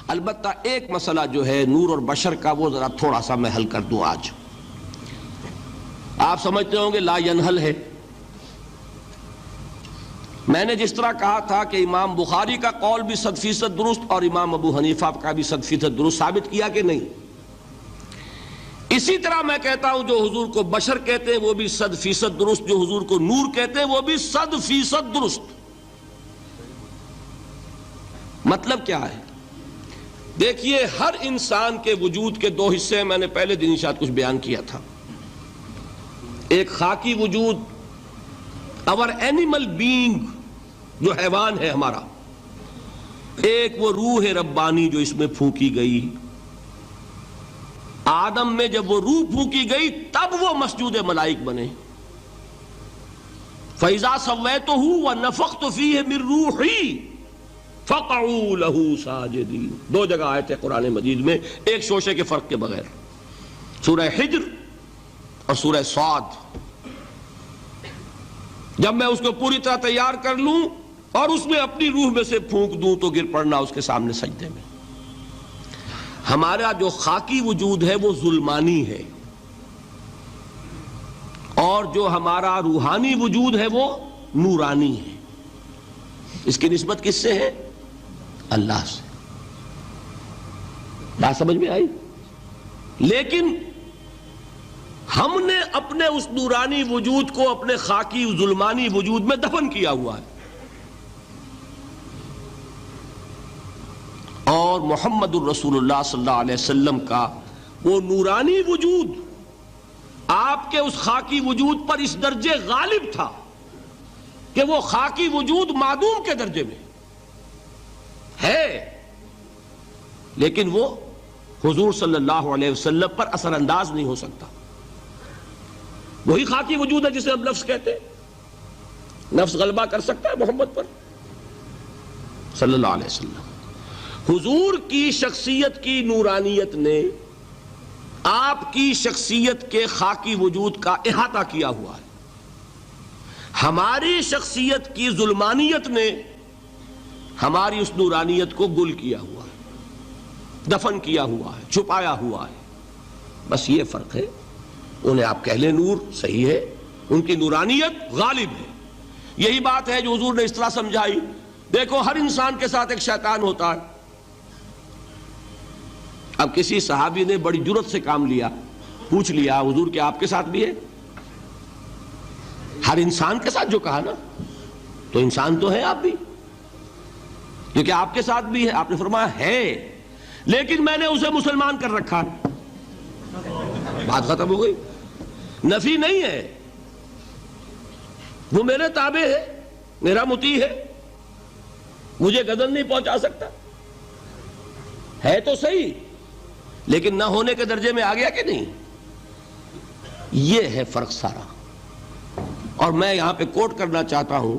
البتہ ایک مسئلہ جو ہے نور اور بشر کا وہ ذرا تھوڑا سا میں حل کر دوں آج. آپ سمجھتے ہوں گے لا ینحل ہے. میں نے جس طرح کہا تھا کہ امام بخاری کا قول بھی 100% درست اور امام ابو حنیفہ کا بھی 100% درست ثابت کیا کہ نہیں. اسی طرح میں کہتا ہوں جو حضور کو بشر کہتے ہیں وہ بھی 100% درست، جو حضور کو نور کہتے ہیں وہ بھی 100% درست. مطلب کیا ہے؟ دیکھیے ہر انسان کے وجود کے دو حصے ہیں. میں نے پہلے دن شاید کچھ بیان کیا تھا. ایک خاکی وجود، اور اینیمل بینگ جو حیوان ہے ہمارا. ایک وہ روح ربانی جو اس میں پھونکی گئی. آدم میں جب وہ روح پھونکی گئی تب وہ مسجود ملائک بنے. فَإِذَا سَوَّيْتُهُ وَنَفَخْتُ فِيهِ مِن رُوحِي فَقَعُوا لَهُ سَاجِدِينَ. دو جگہ آئے تھے قرآن مجید میں ایک شوشے کے فرق کے بغیر، سورہ حجر اور سورہ صاد. جب میں اس کو پوری طرح تیار کر لوں اور اس میں اپنی روح میں سے پھونک دوں تو گر پڑنا اس کے سامنے سجدے میں. ہمارا جو خاکی وجود ہے وہ ظلمانی ہے، اور جو ہمارا روحانی وجود ہے وہ نورانی ہے. اس کی نسبت کس سے ہے؟ اللہ سے. بات سمجھ میں آئی؟ لیکن ہم نے اپنے اس نورانی وجود کو اپنے خاکی ظلمانی وجود میں دفن کیا ہوا ہے. اور محمد الرسول اللہ صلی اللہ علیہ وسلم کا وہ نورانی وجود آپ کے اس خاکی وجود پر اس درجے غالب تھا کہ وہ خاکی وجود معدوم کے درجے میں ہے، لیکن وہ حضور صلی اللہ علیہ وسلم پر اثر انداز نہیں ہو سکتا. وہی خاکی وجود ہے جسے ہم نفس کہتے ہیں. نفس غلبہ کر سکتا ہے محمد پر صلی اللہ علیہ وسلم. حضور کی شخصیت کی نورانیت نے آپ کی شخصیت کے خاکی وجود کا احاطہ کیا ہوا ہے. ہماری شخصیت کی ظلمانیت نے ہماری اس نورانیت کو گل کیا ہوا ہے، دفن کیا ہوا ہے، چھپایا ہوا ہے. بس یہ فرق ہے. انہیں آپ کہہ لیں نور، صحیح ہے، ان کی نورانیت غالب ہے. یہی بات ہے جو حضور نے اس طرح سمجھائی. دیکھو ہر انسان کے ساتھ ایک شیطان ہوتا ہے. اب کسی صحابی نے بڑی جرت سے کام لیا، پوچھ لیا حضور کہ آپ کے ساتھ بھی ہے؟ ہر انسان کے ساتھ جو کہا نا، تو انسان تو ہے آپ بھی، کیونکہ آپ کے ساتھ بھی ہے. آپ نے فرمایا ہے، لیکن میں نے اسے مسلمان کر رکھا. بات ختم ہو گئی. نفی نہیں ہے، وہ میرے تابع ہے، میرا مطیع ہے، مجھے گدن نہیں پہنچا سکتا. ہے تو صحیح، لیکن نہ ہونے کے درجے میں آ گیا کہ نہیں. یہ ہے فرق سارا. اور میں یہاں پہ کوٹ کرنا چاہتا ہوں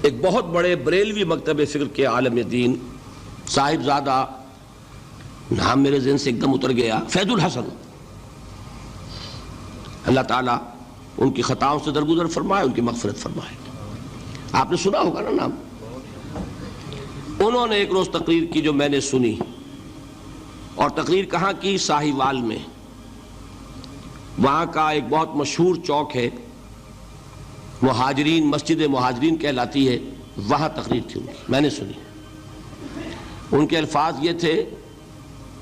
ایک بہت بڑے بریلوی مکتب فکر کے عالم دین، صاحب زادہ، نام میرے ذہن سے ایک دم اتر گیا، فیض الحسن. اللہ تعالیٰ ان کی خطاؤں سے درگزر فرمائے، ان کی مغفرت فرمائے. آپ نے سنا ہوگا نا نام. انہوں نے ایک روز تقریر کی جو میں نے سنی، اور تقریر کہاں کی؟ ساہیوال میں. وہاں کا ایک بہت مشہور چوک ہے، مہاجرین، مسجد مہاجرین کہلاتی ہے، وہاں تقریر تھی ان کی، میں نے سنی. ان کے الفاظ یہ تھے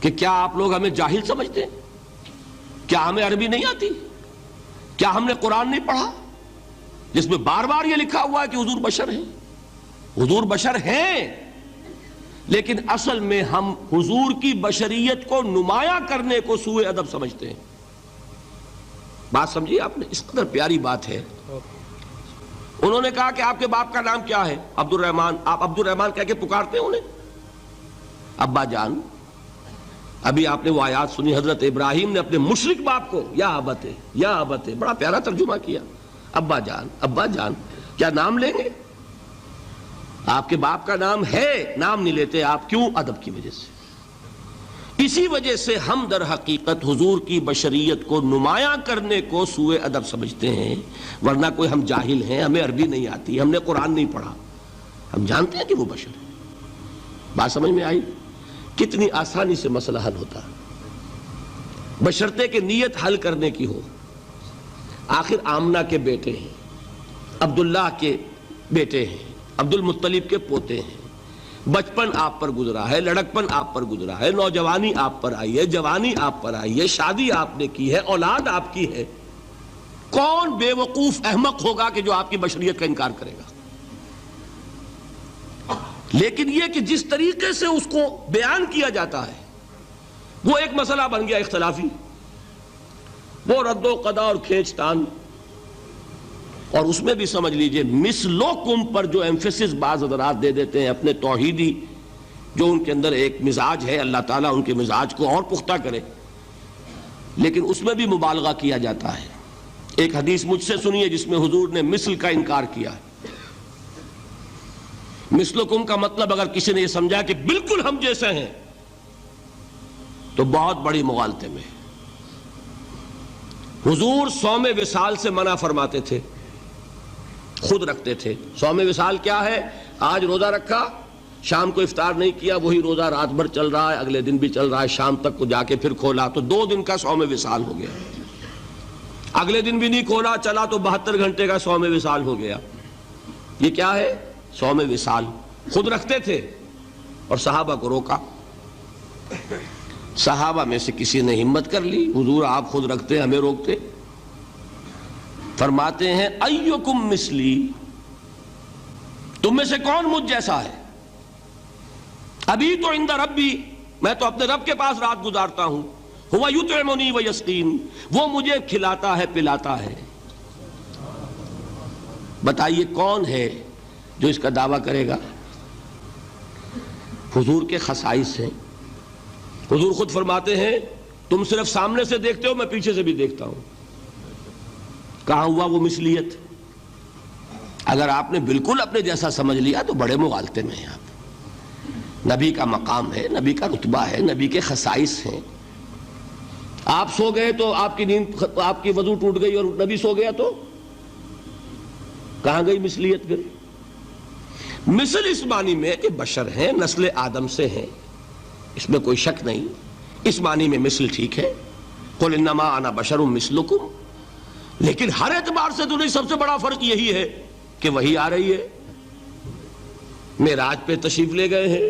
کہ کیا آپ لوگ ہمیں جاہل سمجھتے ہیں؟ کیا ہمیں عربی نہیں آتی؟ کیا ہم نے قرآن نہیں پڑھا جس میں بار بار یہ لکھا ہوا ہے کہ حضور بشر ہیں؟ حضور بشر ہیں، لیکن اصل میں ہم حضور کی بشریت کو نمایاں کرنے کو سوء ادب سمجھتے ہیں. بات سمجھیے آپ نے، اس قدر پیاری بات ہے. انہوں نے کہا کہ آپ کے باپ کا نام کیا ہے؟ عبد الرحمن. آپ عبد الرحمن کہہ کے پکارتے ہیں انہیں؟ ابا جان. ابھی آپ نے وہ آیات سنی، حضرت ابراہیم نے اپنے مشرک باپ کو یا ابت، یا ابت، بڑا پیارا ترجمہ کیا. ابا جان، ابا جان، کیا نام لیں گے؟ آپ کے باپ کا نام ہے، نام نہیں لیتے آپ. کیوں؟ ادب کی وجہ سے. اسی وجہ سے ہم در حقیقت حضور کی بشریت کو نمایاں کرنے کو سوء ادب سمجھتے ہیں. ورنہ کوئی ہم جاہل ہیں، ہمیں عربی نہیں آتی، ہم نے قرآن نہیں پڑھا، ہم جانتے ہیں کہ وہ بشر ہے. بات سمجھ میں آئی؟ کتنی آسانی سے مسئلہ حل ہوتا ہے بشرطے کہ نیت حل کرنے کی ہو۔ آخر آمنہ کے بیٹے ہیں، عبداللہ کے بیٹے ہیں، عبد المطلب کے پوتے ہیں، بچپن آپ پر گزرا ہے، لڑکپن آپ پر گزرا ہے، نوجوانی آپ پر آئی ہے، جوانی آپ پر آئی ہے، شادی آپ نے کی ہے، اولاد آپ کی ہے۔ کون بے وقوف احمق ہوگا کہ جو آپ کی بشریت کا انکار کرے گا؟ لیکن یہ کہ جس طریقے سے اس کو بیان کیا جاتا ہے وہ ایک مسئلہ بن گیا اختلافی، وہ رد و قضا اور کھینچ تان، اور اس میں بھی سمجھ لیجئے مثلکم پر جو ایمفیسس بعض حضرات دے دیتے ہیں اپنے توحیدی جو ان کے اندر ایک مزاج ہے، اللہ تعالیٰ ان کے مزاج کو اور پختہ کرے، لیکن اس میں بھی مبالغہ کیا جاتا ہے۔ ایک حدیث مجھ سے سنیے جس میں حضور نے مثل کا انکار کیا ہے۔ مثلکم کا مطلب اگر کسی نے یہ سمجھا کہ بالکل ہم جیسے ہیں تو بہت بڑی مغالطے میں۔ حضور صوم وصال سے منع فرماتے تھے، خود رکھتے تھے۔ صوم وصال کیا ہے؟ آج روزہ رکھا، شام کو افطار نہیں کیا، وہی روزہ رات بھر چل رہا ہے، اگلے دن بھی چل رہا ہے، شام تک کو جا کے پھر کھولا تو 2 دن کا صوم وصال ہو گیا۔ اگلے دن بھی نہیں کھولا، چلا تو 72 گھنٹے کا صوم وصال ہو گیا۔ یہ کیا ہے؟ صوم وصال۔ خود رکھتے تھے اور صحابہ کو روکا۔ صحابہ میں سے کسی نے ہمت کر لی، حضور آپ خود رکھتے ہمیں روکتے؟ فرماتے ہیں ایکم مثلی، تم میں سے کون مجھ جیسا ہے؟ ابھی تو عند ربی، میں تو اپنے رب کے پاس رات گزارتا ہوں، ہوا یطعمنی ویسقین، وہ مجھے کھلاتا ہے پلاتا ہے۔ بتائیے کون ہے جو اس کا دعویٰ کرے گا؟ حضور کے خصائص ہیں۔ حضور خود فرماتے ہیں تم صرف سامنے سے دیکھتے ہو، میں پیچھے سے بھی دیکھتا ہوں۔ کہاں ہوا وہ مثلیت؟ اگر آپ نے بالکل اپنے جیسا سمجھ لیا تو بڑے مغالطے میں ہیں آپ۔ نبی کا مقام ہے، نبی کا رتبہ ہے، نبی کے خصائص ہیں۔ آپ سو گئے تو آپ کی نیند، آپ کی وضو ٹوٹ گئی اور نبی سو گیا تو کہاں گئی مثلیت؟ پھر مثل اس معنی میں کہ بشر ہیں، نسل آدم سے ہیں، اس میں کوئی شک نہیں، اس معنی میں مثل ٹھیک ہے، قل انما انا بشر مثلکم، لیکن ہر اعتبار سے تو نہیں۔ سب سے بڑا فرق یہی ہے کہ وہی آ رہی ہے، معراج پہ تشریف لے گئے ہیں،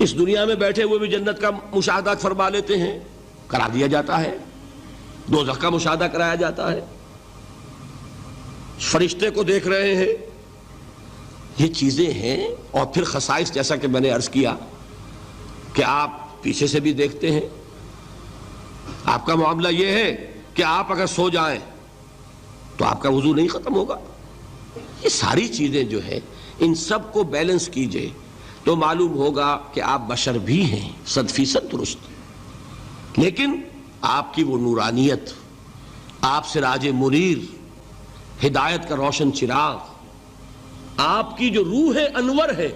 اس دنیا میں بیٹھے ہوئے بھی جنت کا مشاہدہ فرما لیتے ہیں، کرا دیا جاتا ہے، دوزخ کا مشاہدہ کرایا جاتا ہے، فرشتے کو دیکھ رہے ہیں۔ یہ چیزیں ہیں، اور پھر خصائص جیسا کہ میں نے عرض کیا کہ آپ پیچھے سے بھی دیکھتے ہیں۔ آپ کا معاملہ یہ ہے کہ آپ اگر سو جائیں تو آپ کا وضو نہیں ختم ہوگا۔ یہ ساری چیزیں جو ہے ان سب کو بیلنس کیجئے تو معلوم ہوگا کہ آپ بشر بھی ہیں 100% درست، لیکن آپ کی وہ نورانیت، آپ سراج منیر، ہدایت کا روشن چراغ، آپ کی جو روح انور ہے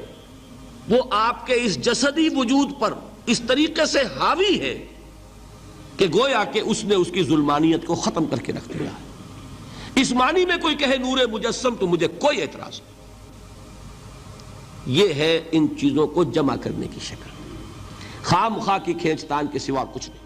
وہ آپ کے اس جسدی وجود پر اس طریقے سے حاوی ہے کہ گویا کہ اس نے اس کی ظلمانیت کو ختم کر کے رکھ دیا ہے۔ اس معنی میں کوئی کہے نور مجسم تو مجھے کوئی اعتراض نہیں۔ یہ ہے ان چیزوں کو جمع کرنے کی شکل، خواہ مخواہ کی کھینچ تان کے سوا کچھ نہیں۔